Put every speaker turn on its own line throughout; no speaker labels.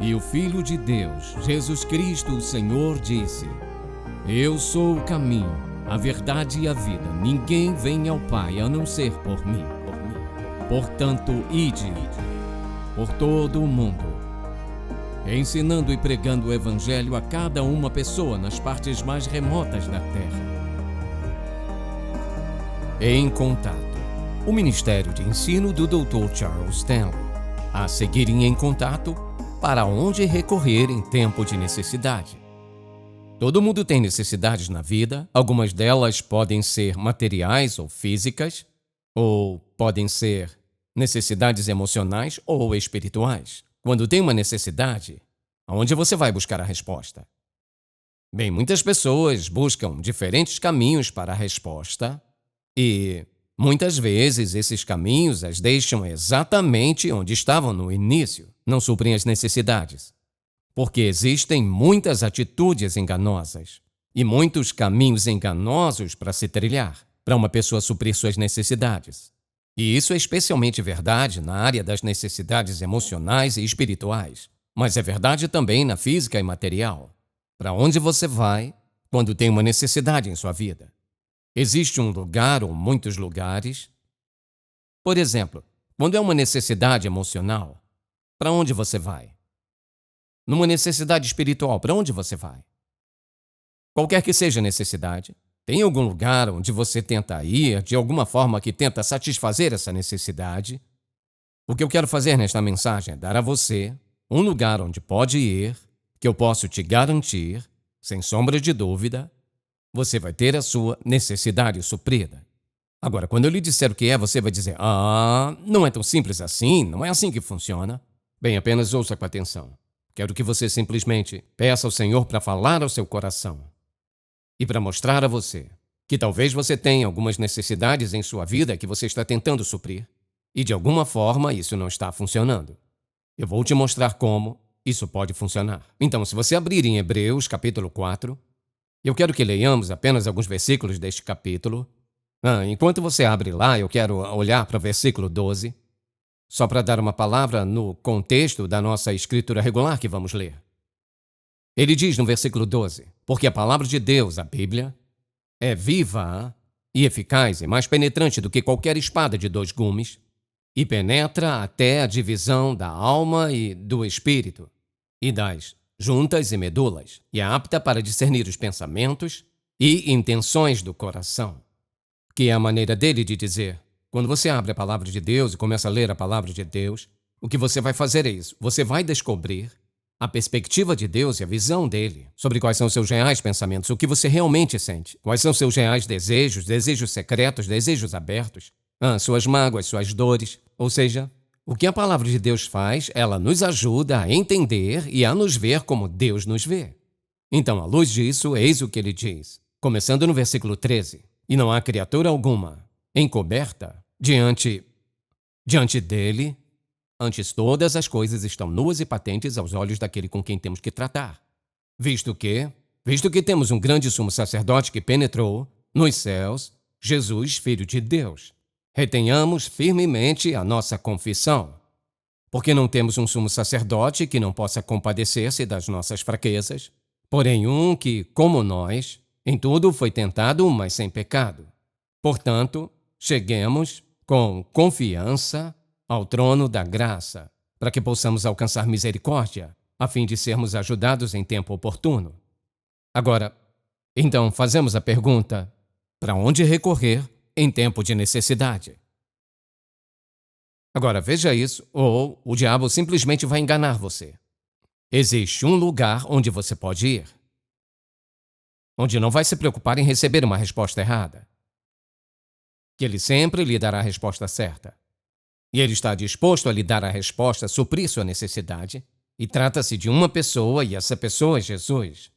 E o Filho de Deus, Jesus Cristo, o Senhor, disse: Eu sou o caminho, a verdade e a vida. Ninguém vem ao Pai a não ser por mim. Portanto, ide por todo o mundo, ensinando e pregando o Evangelho a cada uma pessoa nas partes mais remotas da terra. Em Contato, o Ministério de Ensino do Dr. Charles Stanley. A seguir Em Contato, para onde recorrer em tempo de necessidade. Todo mundo tem necessidades na vida. Algumas delas podem ser materiais ou físicas, ou podem ser necessidades emocionais ou espirituais. Quando tem uma necessidade, aonde você vai buscar a resposta? Bem, muitas pessoas buscam diferentes caminhos para a resposta e muitas vezes esses caminhos as deixam exatamente onde estavam no início, não suprem as necessidades. Porque existem muitas atitudes enganosas e muitos caminhos enganosos para se trilhar, para uma pessoa suprir suas necessidades. E isso é especialmente verdade na área das necessidades emocionais e espirituais, mas é verdade também na física e material. Para onde você vai quando tem uma necessidade em sua vida? Existe um lugar ou muitos lugares? Por exemplo, quando é uma necessidade emocional, para onde você vai? Numa necessidade espiritual, para onde você vai? Qualquer que seja a necessidade, tem algum lugar onde você tenta ir de alguma forma que tenta satisfazer essa necessidade? O que eu quero fazer nesta mensagem é dar a você um lugar onde pode ir, que eu posso te garantir, sem sombra de dúvida, você vai ter a sua necessidade suprida. Agora, quando eu lhe disser o que é, você vai dizer: não é tão simples assim, não é assim que funciona. Bem, apenas ouça com atenção. Quero que você simplesmente peça ao Senhor para falar ao seu coração e para mostrar a você que talvez você tenha algumas necessidades em sua vida que você está tentando suprir e de alguma forma isso não está funcionando. Eu vou te mostrar como isso pode funcionar. Então, se você abrir em Hebreus, capítulo 4, eu quero que leiamos apenas alguns versículos deste capítulo. Enquanto você abre lá, eu quero olhar para o versículo 12, só para dar uma palavra no contexto da nossa escritura regular que vamos ler. Ele diz no versículo 12, porque a palavra de Deus, a Bíblia, é viva e eficaz e mais penetrante do que qualquer espada de 2 gumes e penetra até a divisão da alma e do espírito e das juntas e medulas e é apta para discernir os pensamentos e intenções do coração, que é a maneira dele de dizer. Quando você abre a palavra de Deus e começa a ler a palavra de Deus, o que você vai fazer é isso. Você vai descobrir a perspectiva de Deus e a visão dele sobre quais são seus reais pensamentos, o que você realmente sente, quais são seus reais desejos, desejos secretos, desejos abertos, suas mágoas, suas dores. Ou seja, o que a palavra de Deus faz, ela nos ajuda a entender e a nos ver como Deus nos vê. Então, à luz disso, eis o que ele diz, começando no versículo 13. E não há criatura alguma encoberta diante dele, antes todas as coisas estão nuas e patentes aos olhos daquele com quem temos que tratar. Visto que temos um grande sumo sacerdote que penetrou nos céus, Jesus, Filho de Deus, retenhamos firmemente a nossa confissão, porque não temos um sumo sacerdote que não possa compadecer-se das nossas fraquezas, porém um que, como nós, em tudo foi tentado, mas sem pecado. Portanto, cheguemos com confiança ao trono da graça, para que possamos alcançar misericórdia, a fim de sermos ajudados em tempo oportuno. Agora, então fazemos a pergunta: para onde recorrer em tempo de necessidade? Agora veja isso, ou o diabo simplesmente vai enganar você. Existe um lugar onde você pode ir, onde não vai se preocupar em receber uma resposta errada, que ele sempre lhe dará a resposta certa. E ele está disposto a lhe dar a resposta, suprir sua necessidade, e trata-se de uma pessoa, e essa pessoa é Jesus.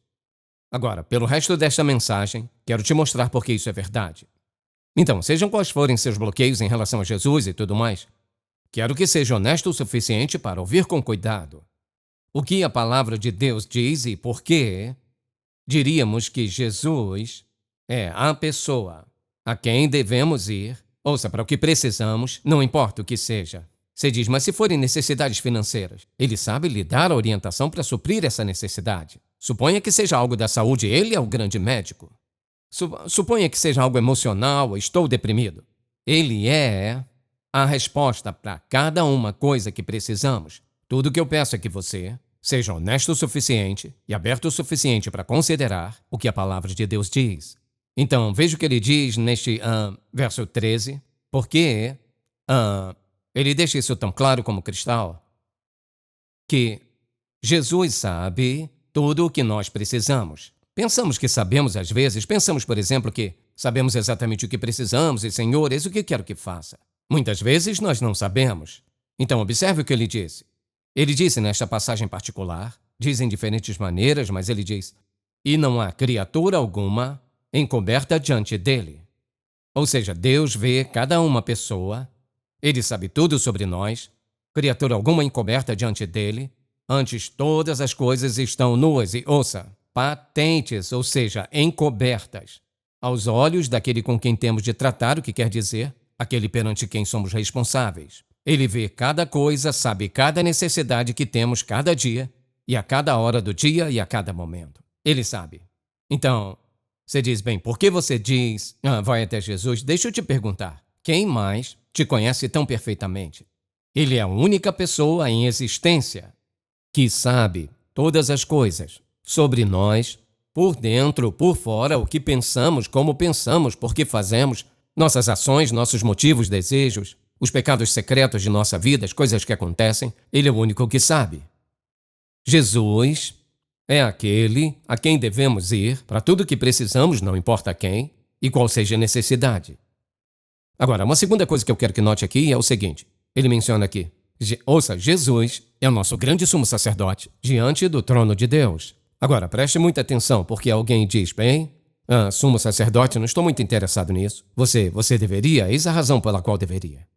Agora, pelo resto desta mensagem, quero te mostrar por que isso é verdade. Então, sejam quais forem seus bloqueios em relação a Jesus e tudo mais, quero que seja honesto o suficiente para ouvir com cuidado o que a palavra de Deus diz e por que diríamos que Jesus é a pessoa a quem devemos ir. Ouça, para o que precisamos, não importa o que seja. Você diz, mas se forem necessidades financeiras, ele sabe lhe dar a orientação para suprir essa necessidade. Suponha que seja algo da saúde, ele é o grande médico. Suponha que seja algo emocional, estou deprimido. Ele é a resposta para cada uma coisa que precisamos. Tudo que eu peço é que você seja honesto o suficiente e aberto o suficiente para considerar o que a palavra de Deus diz. Então, veja o que ele diz neste verso 13, porque ele deixa isso tão claro como cristal, que Jesus sabe tudo o que nós precisamos. Pensamos que sabemos às vezes, pensamos, por exemplo, que sabemos exatamente o que precisamos e, Senhor, eis o que quero que faça. Muitas vezes nós não sabemos. Então, observe o que ele disse. Ele disse nesta passagem particular, diz em diferentes maneiras, mas ele diz, e não há criatura alguma encoberta diante dele. Ou seja, Deus vê cada uma pessoa, ele sabe tudo sobre nós, criatura alguma encoberta diante dele, antes todas as coisas estão nuas e, ouça, patentes, ou seja, encobertas, aos olhos daquele com quem temos de tratar, o que quer dizer, aquele perante quem somos responsáveis. Ele vê cada coisa, sabe cada necessidade que temos cada dia, e a cada hora do dia e a cada momento. Ele sabe. Então, você diz, bem, por que você diz, vai até Jesus? Deixa eu te perguntar, quem mais te conhece tão perfeitamente? Ele é a única pessoa em existência que sabe todas as coisas sobre nós, por dentro, por fora, o que pensamos, como pensamos, por que fazemos, nossas ações, nossos motivos, desejos, os pecados secretos de nossa vida, as coisas que acontecem, ele é o único que sabe. Jesus é aquele a quem devemos ir para tudo o que precisamos, não importa quem e qual seja a necessidade. Agora, uma segunda coisa que eu quero que note aqui é o seguinte. Ele menciona aqui, ouça, Jesus é o nosso grande sumo sacerdote diante do trono de Deus. Agora, preste muita atenção, porque alguém diz, bem, sumo sacerdote, não estou muito interessado nisso. Você deveria, eis a razão pela qual deveria.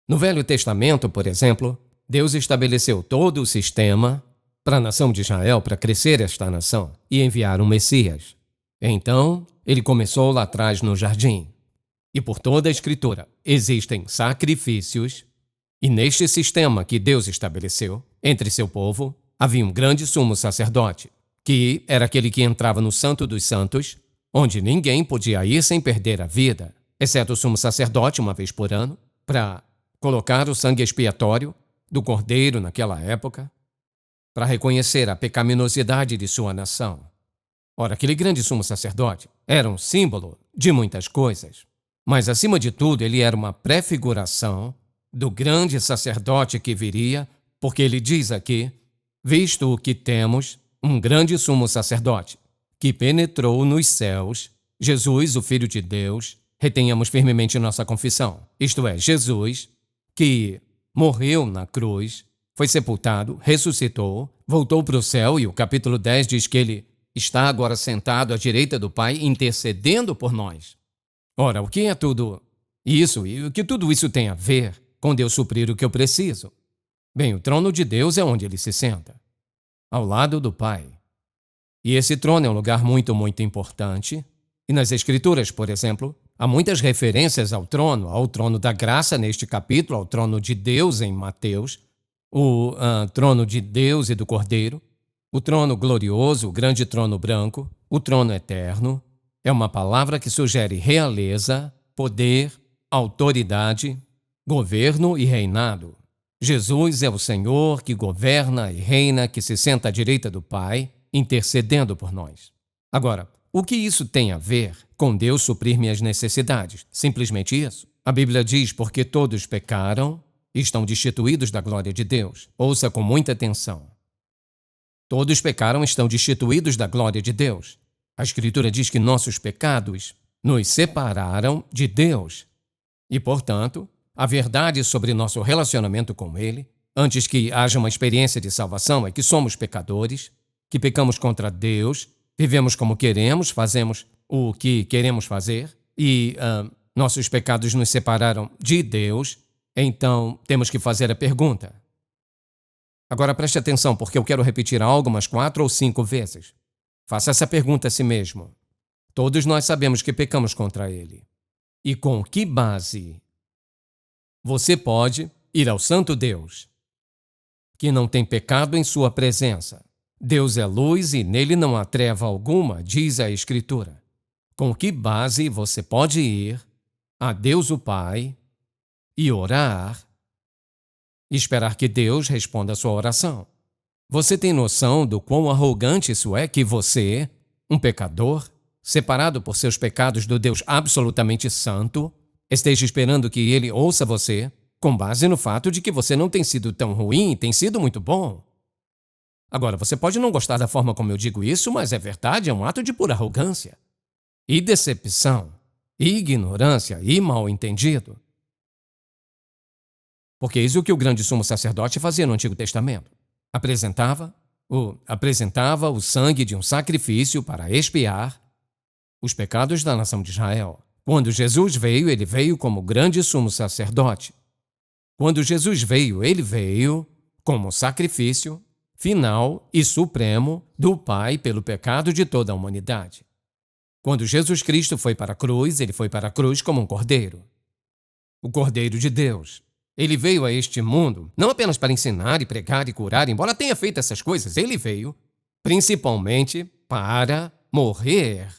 No Velho Testamento, por exemplo, Deus estabeleceu todo o sistema para a nação de Israel, para crescer esta nação, e enviar um Messias. Então, ele começou lá atrás no jardim. E por toda a Escritura existem sacrifícios, e neste sistema que Deus estabeleceu, entre seu povo, havia um grande sumo sacerdote, que era aquele que entrava no Santo dos Santos, onde ninguém podia ir sem perder a vida, exceto o sumo sacerdote uma vez por ano, para colocar o sangue expiatório do cordeiro naquela época, para reconhecer a pecaminosidade de sua nação. Ora, aquele grande sumo sacerdote era um símbolo de muitas coisas, mas acima de tudo ele era uma prefiguração do grande sacerdote que viria, porque ele diz aqui, visto o que temos, um grande sumo sacerdote, que penetrou nos céus, Jesus, o Filho de Deus, retenhamos firmemente nossa confissão, isto é, Jesus, que morreu na cruz, foi sepultado, ressuscitou, voltou para o céu e o capítulo 10 diz que ele está agora sentado à direita do Pai, intercedendo por nós. Ora, o que é tudo isso e o que tudo isso tem a ver com Deus suprir o que eu preciso? Bem, o trono de Deus é onde ele se senta, ao lado do Pai. E esse trono é um lugar muito, muito importante. E nas Escrituras, por exemplo, há muitas referências ao trono da graça neste capítulo, ao trono de Deus em Mateus, o trono de Deus e do Cordeiro, o trono glorioso, o grande trono branco, o trono eterno. É uma palavra que sugere realeza, poder, autoridade, governo e reinado. Jesus é o Senhor que governa e reina, que se senta à direita do Pai, intercedendo por nós. Agora, o que isso tem a ver com Deus suprir minhas necessidades? Simplesmente isso. A Bíblia diz, porque todos pecaram e estão destituídos da glória de Deus. Ouça com muita atenção. Todos pecaram e estão destituídos da glória de Deus. A Escritura diz que nossos pecados nos separaram de Deus. E, portanto, a verdade sobre nosso relacionamento com Ele, antes que haja uma experiência de salvação, é que somos pecadores, que pecamos contra Deus, vivemos como queremos, fazemos o que queremos fazer e nossos pecados nos separaram de Deus. Então, temos que fazer a pergunta. Agora preste atenção, porque eu quero repetir algo umas 4 ou 5 vezes. Faça essa pergunta a si mesmo. Todos nós sabemos que pecamos contra Ele. E com que base você pode ir ao Santo Deus, que não tem pecado em sua presença. Deus é luz e nele não há treva alguma, diz a Escritura. Com que base você pode ir a Deus o Pai e orar e esperar que Deus responda a sua oração? Você tem noção do quão arrogante isso é que você, um pecador, separado por seus pecados do Deus absolutamente santo, esteja esperando que ele ouça você com base no fato de que você não tem sido tão ruim, tem sido muito bom? Agora, você pode não gostar da forma como eu digo isso, mas é verdade, é um ato de pura arrogância. E decepção, e ignorância e mal-entendido. Porque isso é o que o grande sumo sacerdote fazia no Antigo Testamento. Apresentava o sangue de um sacrifício para expiar os pecados da nação de Israel. Quando Jesus veio, ele veio como grande sumo sacerdote. Quando Jesus veio, ele veio como sacrifício final e supremo do Pai pelo pecado de toda a humanidade. Quando Jesus Cristo foi para a cruz, ele foi para a cruz como um cordeiro. O Cordeiro de Deus. Ele veio a este mundo não apenas para ensinar e pregar e curar, embora tenha feito essas coisas, ele veio principalmente para morrer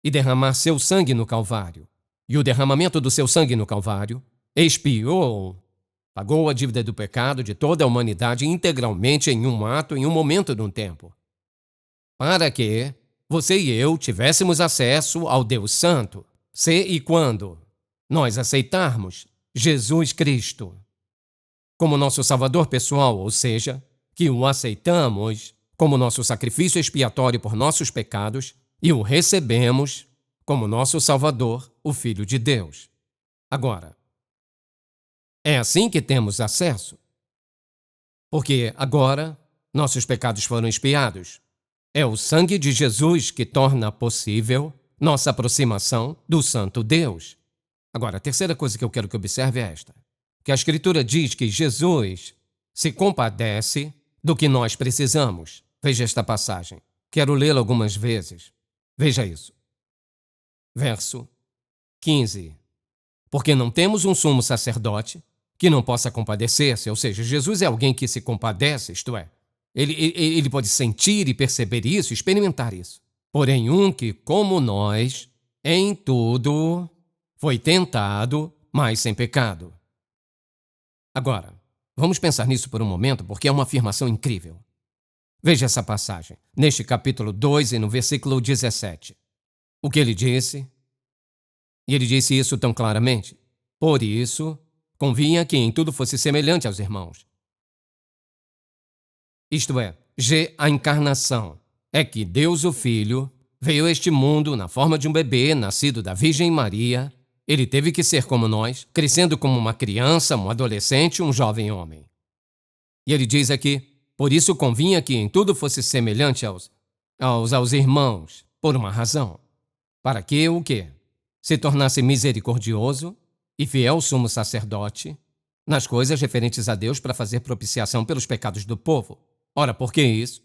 e derramar seu sangue no Calvário. E o derramamento do seu sangue no Calvário expiou, pagou a dívida do pecado de toda a humanidade integralmente em um ato, em um momento de um tempo. Para que você e eu tivéssemos acesso ao Deus Santo, se e quando nós aceitarmos Jesus Cristo como nosso Salvador pessoal, ou seja, que o aceitamos como nosso sacrifício expiatório por nossos pecados e o recebemos como nosso Salvador, o Filho de Deus. Agora, é assim que temos acesso. Porque agora nossos pecados foram expiados. É o sangue de Jesus que torna possível nossa aproximação do Santo Deus. Agora, a terceira coisa que eu quero que observe é esta: que a Escritura diz que Jesus se compadece do que nós precisamos. Veja esta passagem. Quero lê-la algumas vezes. Veja isso. Verso 15. Porque não temos um sumo sacerdote que não possa compadecer-se, ou seja, Jesus é alguém que se compadece, isto é, ele pode sentir e perceber isso, experimentar isso. Porém, um que, como nós, em tudo foi tentado, mas sem pecado. Agora, vamos pensar nisso por um momento, porque é uma afirmação incrível. Veja essa passagem, neste capítulo 2 e no versículo 17. O que ele disse? E ele disse isso tão claramente. Por isso, convinha que em tudo fosse semelhante aos irmãos. Isto é, a encarnação é que Deus o Filho veio a este mundo na forma de um bebê nascido da Virgem Maria. Ele teve que ser como nós, crescendo como uma criança, um adolescente, um jovem homem. E ele diz aqui, por isso convinha que em tudo fosse semelhante aos irmãos, por uma razão. Para que o quê? Se tornasse misericordioso e fiel sumo sacerdote nas coisas referentes a Deus para fazer propiciação pelos pecados do povo. Ora, por que isso?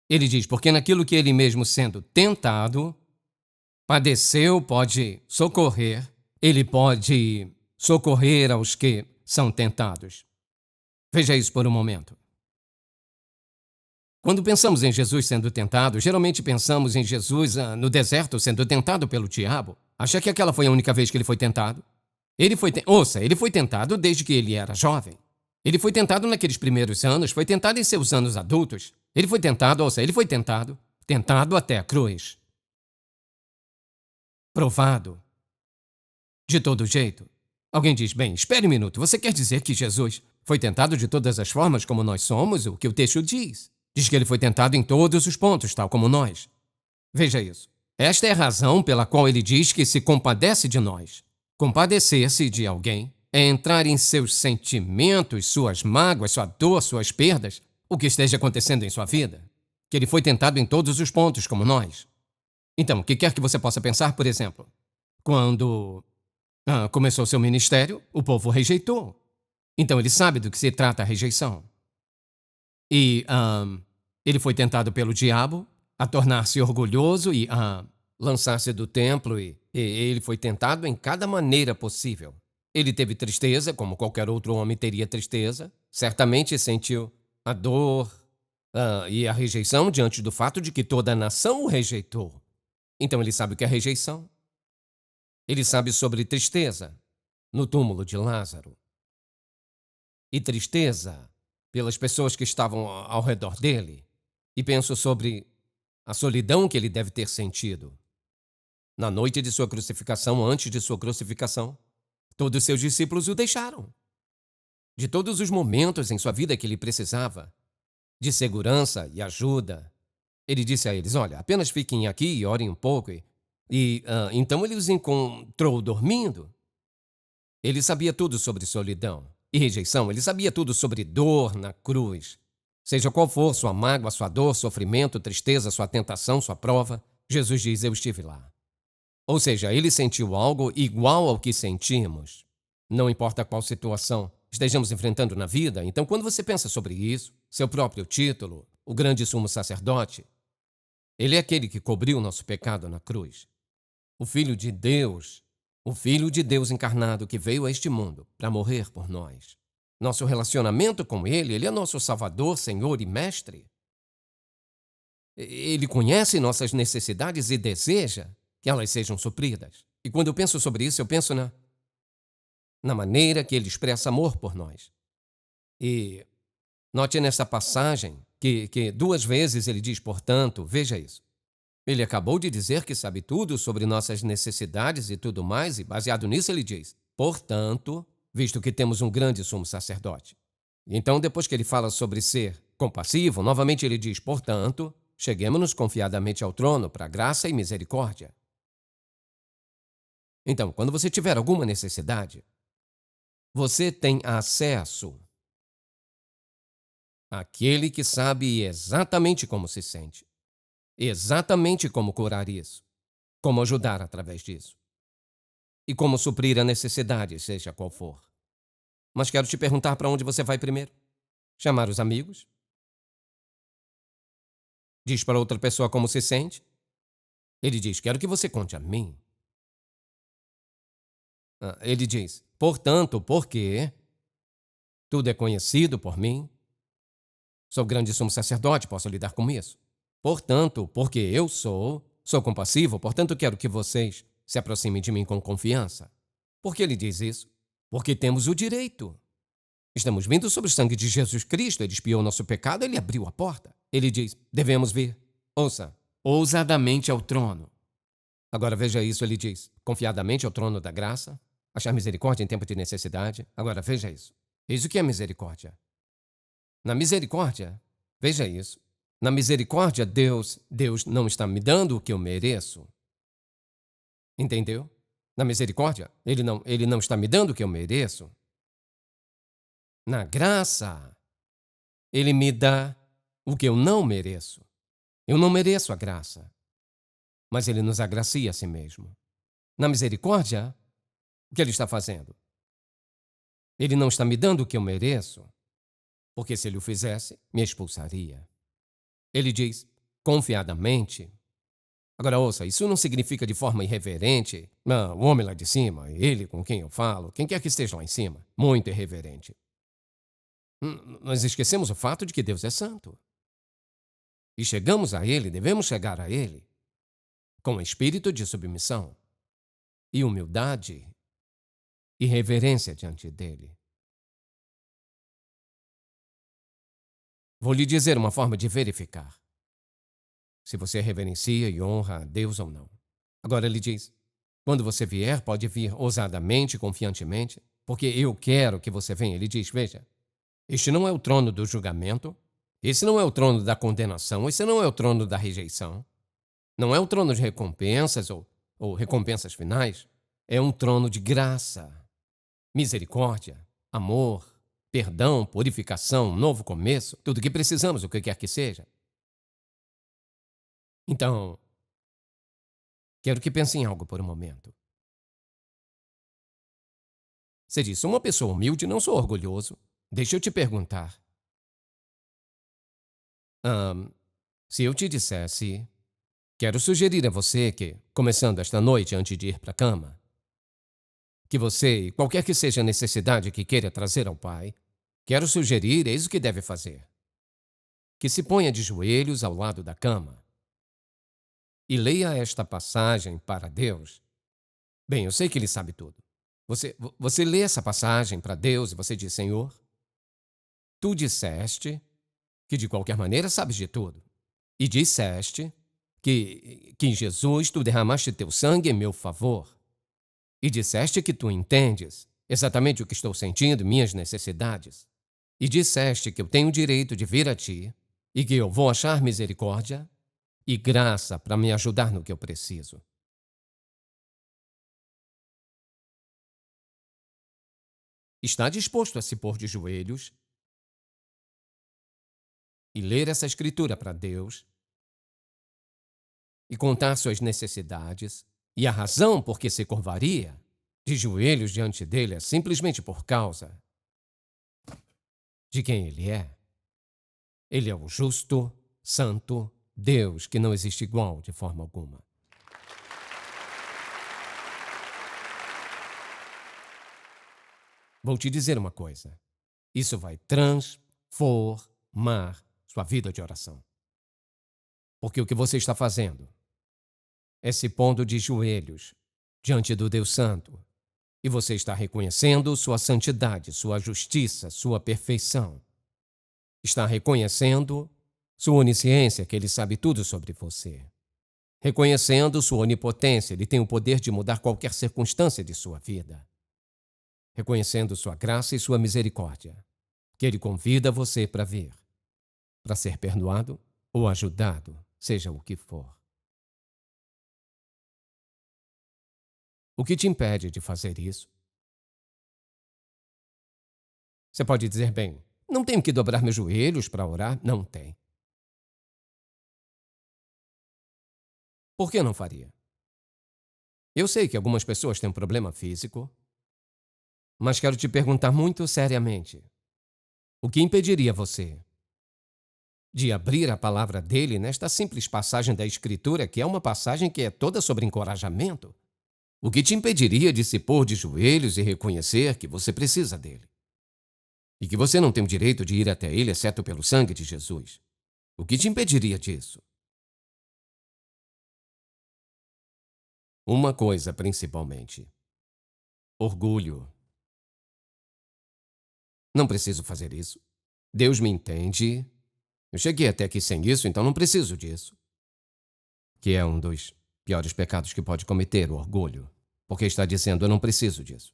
Ele diz, porque naquilo que ele mesmo sendo tentado, padeceu, pode socorrer, ele pode socorrer aos que são tentados. Veja isso por um momento. Quando pensamos em Jesus sendo tentado, geralmente pensamos em Jesus no deserto sendo tentado pelo diabo. Acha que aquela foi a única vez que ele foi tentado? Ele foi tentado desde que ele era jovem. Ele foi tentado naqueles primeiros anos, foi tentado em seus anos adultos. Ele foi tentado até a cruz. Provado. De todo jeito. Alguém diz, bem, espere um minuto, você quer dizer que Jesus foi tentado de todas as formas como nós somos? O que o texto diz? Diz que ele foi tentado em todos os pontos, tal como nós. Veja isso. Esta é a razão pela qual ele diz que se compadece de nós. Compadecer-se de alguém é entrar em seus sentimentos, suas mágoas, sua dor, suas perdas, o que esteja acontecendo em sua vida. Que ele foi tentado em todos os pontos, como nós. Então, o que quer que você possa pensar, por exemplo, quando começou seu ministério, o povo rejeitou. Então, ele sabe do que se trata a rejeição. E ele foi tentado pelo diabo a tornar-se orgulhoso e a lançar-se do templo e ele foi tentado em cada maneira possível. Ele teve tristeza, como qualquer outro homem teria tristeza. Certamente sentiu a dor, e a rejeição diante do fato de que toda a nação o rejeitou. Então ele sabe o que é rejeição. Ele sabe sobre tristeza no túmulo de Lázaro. E tristeza pelas pessoas que estavam ao redor dele. E penso sobre a solidão que ele deve ter sentido. Na noite de sua crucificação, antes de sua crucificação, todos seus discípulos o deixaram. De todos os momentos em sua vida que ele precisava de segurança e ajuda, ele disse a eles: olha, apenas fiquem aqui e orem um pouco. Então ele os encontrou dormindo. Ele sabia tudo sobre solidão e rejeição. Ele sabia tudo sobre dor na cruz. Seja qual for sua mágoa, sua dor, sofrimento, tristeza, sua tentação, sua prova, Jesus diz: eu estive lá. Ou seja, ele sentiu algo igual ao que sentimos. Não importa qual situação estejamos enfrentando na vida. Então, quando você pensa sobre isso, seu próprio título, o grande sumo sacerdote, ele é aquele que cobriu nosso pecado na cruz. O Filho de Deus encarnado que veio a este mundo para morrer por nós. Nosso relacionamento com ele é nosso Salvador, Senhor e Mestre. Ele conhece nossas necessidades e deseja que elas sejam supridas. E quando eu penso sobre isso, eu penso na maneira que ele expressa amor por nós. E note nessa passagem que 2 vezes ele diz, portanto, veja isso. Ele acabou de dizer que sabe tudo sobre nossas necessidades e tudo mais, e baseado nisso ele diz, portanto, visto que temos um grande sumo sacerdote. E então, depois que ele fala sobre ser compassivo, novamente ele diz, portanto, cheguemos-nos confiadamente ao trono para graça e misericórdia. Então, quando você tiver alguma necessidade, você tem acesso àquele que sabe exatamente como se sente, exatamente como curar isso, como ajudar através disso e como suprir a necessidade, seja qual for. Mas quero te perguntar para onde você vai primeiro. Chamar os amigos? Diz para outra pessoa como se sente? Ele diz, quero que você conte a mim. Ele diz, portanto, porque tudo é conhecido por mim, sou grande sumo sacerdote, posso lidar com isso. Portanto, porque eu sou compassivo, portanto quero que vocês se aproximem de mim com confiança. Por que ele diz isso? Porque temos o direito. Estamos vindo sobre o sangue de Jesus Cristo, ele expiou nosso pecado, ele abriu a porta. Ele diz, devemos vir, ouça, ousadamente ao trono. Agora veja isso, ele diz, confiadamente ao trono da graça, achar misericórdia em tempo de necessidade. Agora veja isso. Isso que é misericórdia. Na misericórdia, veja isso. Na misericórdia, Deus não está me dando o que eu mereço. Entendeu? Na misericórdia, ele não está me dando o que eu mereço. Na graça, ele me dá o que eu não mereço. Eu não mereço a graça, mas ele nos agracia a si mesmo. Na misericórdia, o que ele está fazendo? Ele não está me dando o que eu mereço, porque se ele o fizesse, me expulsaria. Ele diz, confiadamente. Agora ouça, isso não significa de forma irreverente, o homem lá de cima, ele com quem eu falo, quem quer que esteja lá em cima, muito irreverente. Nós esquecemos o fato de que Deus é santo. E chegamos a ele, devemos chegar a ele, com espírito de submissão e humildade e reverência diante dele. Vou lhe dizer uma forma de verificar se você reverencia e honra a Deus ou não. Agora ele diz, quando você vier, pode vir ousadamente, confiantemente, porque eu quero que você venha. Ele diz, veja, este não é o trono do julgamento, esse não é o trono da condenação, esse não é o trono da rejeição, não é o trono de recompensas ou recompensas finais, é um trono de graça, misericórdia, amor, perdão, purificação, novo começo, tudo o que precisamos, o que quer que seja. Então, quero que pense em algo por um momento. Você diz, sou uma pessoa humilde, não sou orgulhoso. Deixa eu te perguntar. Se eu te dissesse, quero sugerir a você que, começando esta noite antes de ir para a cama, que você, qualquer que seja a necessidade que queira trazer ao Pai, quero sugerir, eis o que deve fazer: que se ponha de joelhos ao lado da cama e leia esta passagem para Deus. Bem, eu sei que Ele sabe tudo. Você lê essa passagem para Deus e você diz: Senhor, tu disseste que de qualquer maneira sabes de tudo. E disseste que em Jesus tu derramaste teu sangue em meu favor. E disseste que tu entendes exatamente o que estou sentindo, minhas necessidades. E disseste que eu tenho o direito de vir a ti e que eu vou achar misericórdia e graça para me ajudar no que eu preciso. Está disposto a se pôr de joelhos e ler essa escritura para Deus e contar suas necessidades e a razão por que se curvaria de joelhos diante dele é simplesmente por causa de quem ele é. Ele é o justo, santo Deus que não existe igual de forma alguma. Vou te dizer uma coisa. Isso vai transformar sua vida de oração. Porque o que você está fazendo é se pondo de joelhos diante do Deus Santo. E você está reconhecendo sua santidade, sua justiça, sua perfeição. Está reconhecendo sua onisciência, que Ele sabe tudo sobre você. Reconhecendo sua onipotência, Ele tem o poder de mudar qualquer circunstância de sua vida. Reconhecendo sua graça e sua misericórdia, que Ele convida você para vir, para ser perdoado ou ajudado, seja o que for. O que te impede de fazer isso? Você pode dizer: bem, não tenho que dobrar meus joelhos para orar? Não tem. Por que não faria? Eu sei que algumas pessoas têm um problema físico, mas quero te perguntar muito seriamente: o que impediria você de abrir a palavra dele nesta simples passagem da Escritura, que é uma passagem que é toda sobre encorajamento? O que te impediria de se pôr de joelhos e reconhecer que você precisa dele? E que você não tem o direito de ir até ele exceto pelo sangue de Jesus? O que te impediria disso? Uma coisa principalmente: orgulho. Não preciso fazer isso. Deus me entende. Eu cheguei até aqui sem isso, então não preciso disso. Que é um dos piores pecados que pode cometer, o orgulho. Porque está dizendo: eu não preciso disso.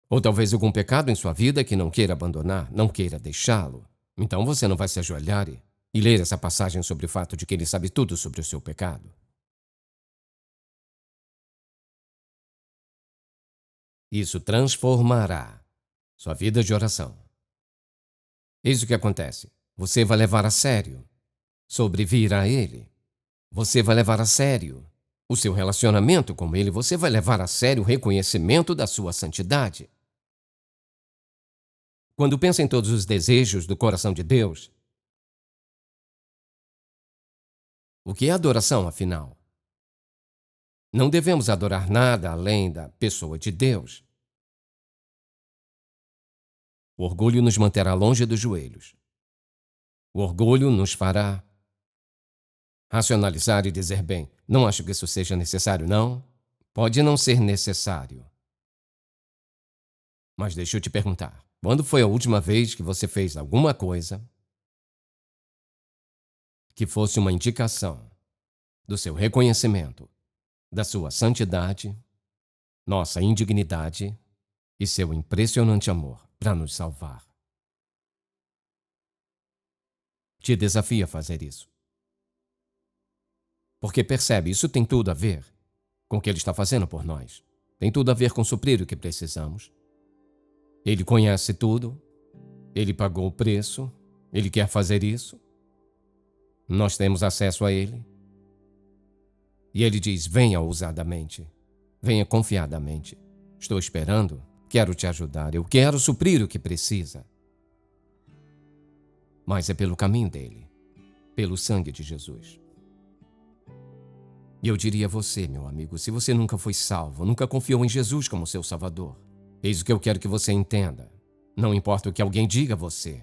Ou talvez algum pecado em sua vida que não queira abandonar, não queira deixá-lo. Então você não vai se ajoelhar e ler essa passagem sobre o fato de que ele sabe tudo sobre o seu pecado. Isso transformará sua vida de oração. Eis o que acontece. Você vai levar a sério sobre vir a ele. Você vai levar a sério o seu relacionamento com ele. Você vai levar a sério o reconhecimento da sua santidade. Quando pensa em todos os desejos do coração de Deus, o que é adoração, afinal? Não devemos adorar nada além da pessoa de Deus. O orgulho nos manterá longe dos joelhos. O orgulho nos fará racionalizar e dizer: bem, não acho que isso seja necessário, não. Pode não ser necessário. Mas deixa eu te perguntar: quando foi a última vez que você fez alguma coisa que fosse uma indicação do seu reconhecimento, da sua santidade, nossa indignidade e seu impressionante amor para nos salvar? Te desafio a fazer isso. Porque percebe, isso tem tudo a ver com o que Ele está fazendo por nós. Tem tudo a ver com suprir o que precisamos. Ele conhece tudo. Ele pagou o preço. Ele quer fazer isso. Nós temos acesso a Ele. E Ele diz: venha ousadamente. Venha confiadamente. Estou esperando. Quero te ajudar. Eu quero suprir o que precisa. Mas é pelo caminho dele. Pelo sangue de Jesus. E eu diria a você, meu amigo, se você nunca foi salvo, nunca confiou em Jesus como seu Salvador, eis o que eu quero que você entenda. Não importa o que alguém diga a você,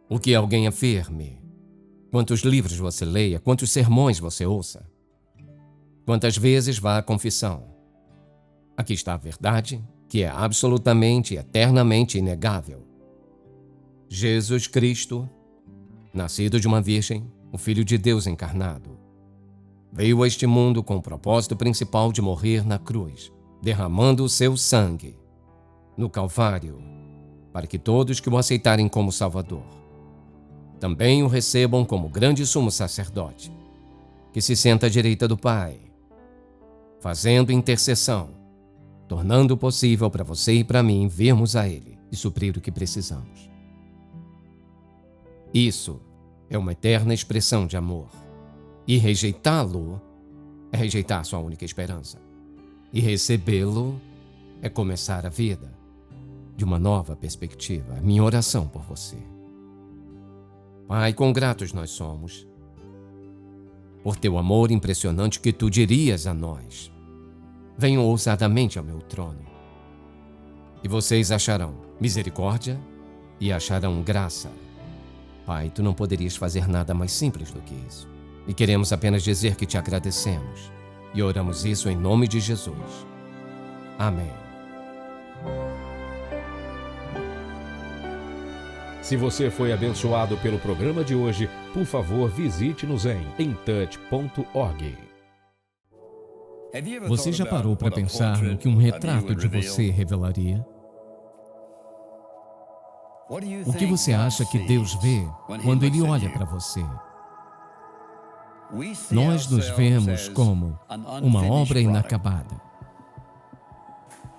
o que alguém afirme, quantos livros você leia, quantos sermões você ouça, quantas vezes vá à confissão. Aqui está a verdade, que é absolutamente, eternamente inegável. Jesus Cristo, nascido de uma virgem, o Filho de Deus encarnado, veio a este mundo com o propósito principal de morrer na cruz, derramando o seu sangue no Calvário, para que todos que o aceitarem como Salvador também o recebam como grande sumo sacerdote, que se senta à direita do Pai, fazendo intercessão, tornando possível para você e para mim vermos a Ele e suprir o que precisamos. Isso é uma eterna expressão de amor. E rejeitá-lo é rejeitar sua única esperança. E recebê-lo é começar a vida de uma nova perspectiva. Minha oração por você. Pai, quão gratos nós somos por teu amor impressionante que tu dirias a nós. Venham ousadamente ao meu trono, e vocês acharão misericórdia e acharão graça. Pai, tu não poderias fazer nada mais simples do que isso. E queremos apenas dizer que te agradecemos. E oramos isso em nome de Jesus. Amém.
Se você foi abençoado pelo programa de hoje, por favor, visite-nos em intouch.org.
Você já parou para pensar no que um retrato de você revelaria? O que você acha que Deus vê quando Ele olha para você? Nós nos vemos como uma obra inacabada.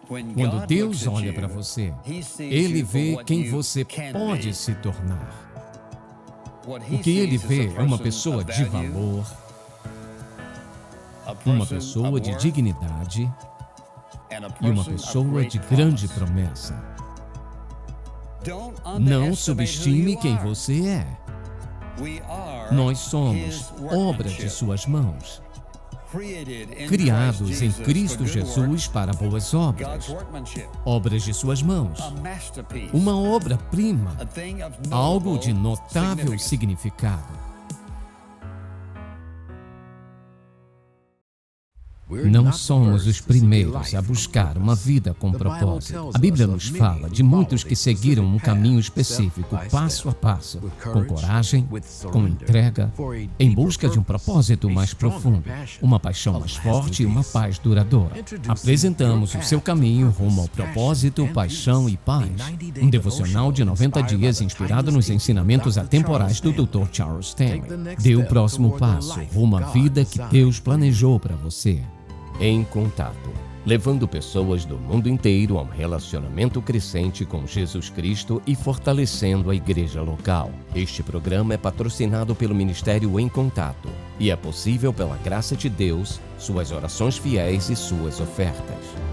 Quando Deus olha para você, Ele vê quem você pode se tornar. O que Ele vê é uma pessoa de valor, uma pessoa de dignidade e uma pessoa de grande promessa. Não subestime quem você é. Nós somos obra de suas mãos, criados em Cristo Jesus para boas obras, obras de suas mãos, uma obra-prima, algo de notável significado. Não somos os primeiros a buscar uma vida com propósito. A Bíblia nos fala de muitos que seguiram um caminho específico, passo a passo, com coragem, com entrega, em busca de um propósito mais profundo, uma paixão mais forte e uma paz duradoura. Apresentamos o seu caminho rumo ao propósito, paixão e paz. Um devocional de 90 dias inspirado nos ensinamentos atemporais do Dr. Charles Stanley. Dê o próximo passo rumo à vida que Deus planejou para você.
Em Contato, levando pessoas do mundo inteiro a um relacionamento crescente com Jesus Cristo e fortalecendo a igreja local. Este programa é patrocinado pelo Ministério Em Contato e é possível pela graça de Deus, suas orações fiéis e suas ofertas.